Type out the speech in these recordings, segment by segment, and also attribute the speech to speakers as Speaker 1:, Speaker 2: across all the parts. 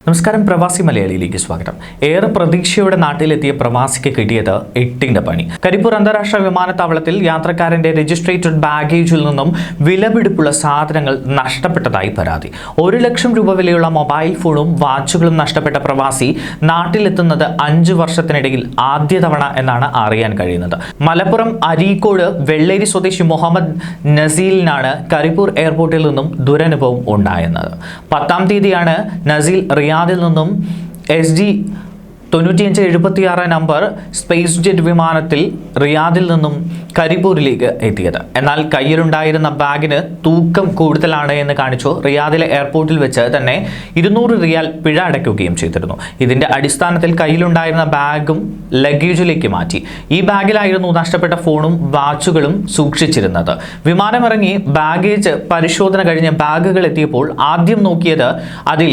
Speaker 1: നമസ്കാരം, പ്രവാസി മലയാളിയിലേക്ക് സ്വാഗതം. ഏറെ പ്രതീക്ഷയോടെ നാട്ടിലെത്തിയ പ്രവാസിക്ക് കിട്ടിയത് എട്ടിന്റെ പണി. കരിപ്പൂർ അന്താരാഷ്ട്ര വിമാനത്താവളത്തിൽ യാത്രക്കാരന്റെ രജിസ്ട്രേറ്റഡ് ബാഗേജിൽ നിന്നും വിലപിടിപ്പുള്ള സാധനങ്ങൾ നഷ്ടപ്പെട്ടതായി പരാതി. 1 ലക്ഷം രൂപ വിലയുള്ള മൊബൈൽ ഫോണും വാച്ചുകളും നഷ്ടപ്പെട്ട പ്രവാസി നാട്ടിലെത്തുന്നത് 5 വർഷത്തിനിടയിൽ ആദ്യ തവണ എന്നാണ് അറിയാൻ കഴിയുന്നത്. മലപ്പുറം അരീക്കോട് വെള്ളേരി സ്വദേശി മുഹമ്മദ് നസീലിനാണ് കരിപ്പൂർ എയർപോർട്ടിൽ നിന്നും ദുരനുഭവം ഉണ്ടായിരുന്നത്. 10-ാം തീയതിയാണ് നസീൽ റിയാദിൽ നിന്നും SG 9576 നമ്പർ സ്പേസ് ജെറ്റ് വിമാനത്തിൽ റിയാദിൽ നിന്നും കരിപ്പൂരിലേക്ക് എത്തിയത്. എന്നാൽ കയ്യിലുണ്ടായിരുന്ന ബാഗിന് തൂക്കം കൂടുതലാണ് എന്ന് കാണിച്ചു റിയാദിലെ എയർപോർട്ടിൽ വെച്ച് തന്നെ 200 റിയാൽ പിഴ അടയ്ക്കുകയും ചെയ്തിരുന്നു. ഇതിന്റെ അടിസ്ഥാനത്തിൽ കയ്യിലുണ്ടായിരുന്ന ബാഗും ലഗേജിലേക്ക് മാറ്റി. ഈ ബാഗിലായിരുന്നു നഷ്ടപ്പെട്ട ഫോണും വാച്ചുകളും സൂക്ഷിച്ചിരുന്നത്. വിമാനമിറങ്ങി ബാഗേജ് പരിശോധന കഴിഞ്ഞ് ബാഗുകൾ എത്തിയപ്പോൾ ആദ്യം നോക്കിയത് അതിൽ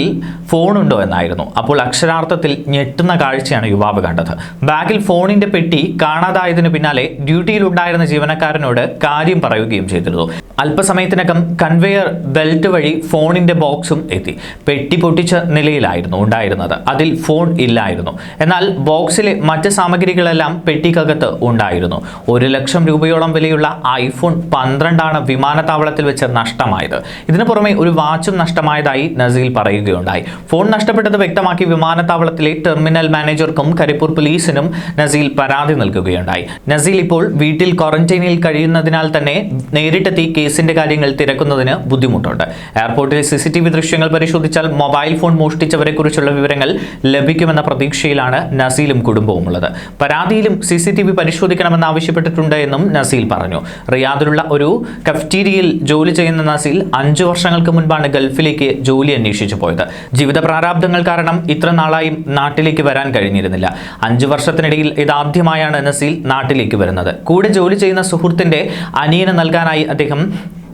Speaker 1: ഫോണുണ്ടോ എന്നായിരുന്നു. അപ്പോൾ അക്ഷരാർത്ഥത്തിൽ ഞെട്ടുന്ന കാഴ്ചയാണ് യുവാവ് കണ്ടത്. ബാഗിൽ ഫോണിന്റെ പെട്ടി കാണാതായതിനു പിന്നാലെ ഡ്യൂട്ടിയിലുണ്ടായിരുന്ന ജീവനക്കാരനോട് കാര്യം പറയുകയും ചെയ്തിരുന്നു. അല്പസമയത്തിനകം കൺവെയർ ബെൽറ്റ് വഴി ഫോണിന്റെ ബോക്സും എത്തി. പെട്ടി പൊട്ടിച്ച നിലയിലായിരുന്നു ഉണ്ടായിരുന്നത്. അതിൽ ഫോൺ ഇല്ലായിരുന്നു. എന്നാൽ ബോക്സിലെ മറ്റ് സാമഗ്രികളെല്ലാം പെട്ടിക്കകത്ത് ഉണ്ടായിരുന്നു. 1 ലക്ഷം രൂപയോളം വിലയുള്ള iPhone 12 വിമാനത്താവളത്തിൽ വെച്ച് നഷ്ടമായത്. ഇതിനു പുറമെ ഒരു വാച്ചും നഷ്ടമായതായി നസീൽ പറയുകയുണ്ടായി. ഫോൺ നഷ്ടപ്പെട്ടത് വ്യക്തമാക്കി വിമാനത്താവളത്തിലെ ടെർമിനൽ മാനേജർക്കും കരിപ്പൂർ പോലീസിനും നസീൽ പരാതി നൽകുകയുണ്ടായി. നസീൽ ഇപ്പോൾ വീട്ടിൽ ക്വാറന്റൈനിൽ കഴിയുന്നതിനാൽ തന്നെ നേരിട്ടെത്തി കേസിന്റെ കാര്യങ്ങൾ തിരക്കുന്നതിന് ബുദ്ധിമുട്ടുണ്ട്. എയർപോർട്ടിൽ CCTV ദൃശ്യങ്ങൾ പരിശോധിച്ചാൽ മൊബൈൽ ഫോൺ മോഷ്ടിച്ചവരെ കുറിച്ചുള്ള വിവരങ്ങൾ ലഭിക്കുമെന്ന പ്രതീക്ഷയിലാണ് നസീലും കുടുംബവും ഉള്ളത്. പരാതിയിലും CCTV പരിശോധിക്കണമെന്ന് ആവശ്യപ്പെട്ടിട്ടുണ്ട് എന്നും നസീൽ പറഞ്ഞു. റിയാദിലുള്ള ഒരു കഫ്റ്റീരിയയിൽ ജോലി ചെയ്യുന്ന നസീൽ 5 വർഷങ്ങൾക്ക് മുൻപാണ് ഗൾഫിലേക്ക് ജോലി അന്വേഷിച്ചു പോയത്. ജീവിത പ്രാരാബ്ദങ്ങൾ കാരണം ഇത്ര നാളായും നാട്ടിലേക്ക് വരാൻ കഴിഞ്ഞിരുന്നില്ല. 5 വർഷത്തിനിടയിൽ ഇതാദ്യമായാണ് നസീൽ നാട്ടിലേക്ക് വരുന്നത്. കൂടെ ജോലി ചെയ്യുന്ന സുഹൃത്തിന്റെ അനിയന് നൽകാനായി അദ്ദേഹം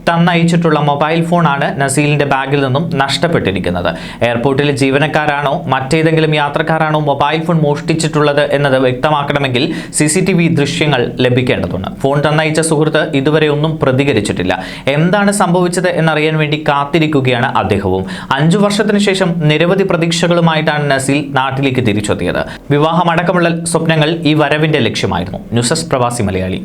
Speaker 1: തന്നയച്ചിട്ടുള്ള മൊബൈൽ ഫോണാണ് നസീലിന്റെ ബാഗിൽ നിന്നും നഷ്ടപ്പെട്ടിരിക്കുന്നത്. എയർപോർട്ടിലെ ജീവനക്കാരാണോ മറ്റേതെങ്കിലും യാത്രക്കാരാണോ മൊബൈൽ ഫോൺ മോഷ്ടിച്ചിട്ടുള്ളത് എന്നത് വ്യക്തമാക്കണമെങ്കിൽ CCTV ദൃശ്യങ്ങൾ ലഭിക്കേണ്ടതുണ്ട്. ഫോൺ തന്നയച്ച സുഹൃത്ത് ഇതുവരെ ഒന്നും പ്രതികരിച്ചിട്ടില്ല. എന്താണ് സംഭവിച്ചത് എന്നറിയാൻ വേണ്ടി കാത്തിരിക്കുകയാണ് അദ്ദേഹവും. 5 വർഷത്തിന് ശേഷം നിരവധി പ്രതീക്ഷകളുമായിട്ടാണ് നസീൽ നാട്ടിലേക്ക് തിരിച്ചെത്തിയത്. വിവാഹമടക്കമുള്ള സ്വപ്നങ്ങൾ ഈ വരവിന്റെ ലക്ഷ്യമായിരുന്നു. ന്യൂസ് ഡെസ്ക് പ്രവാസി മലയാളി.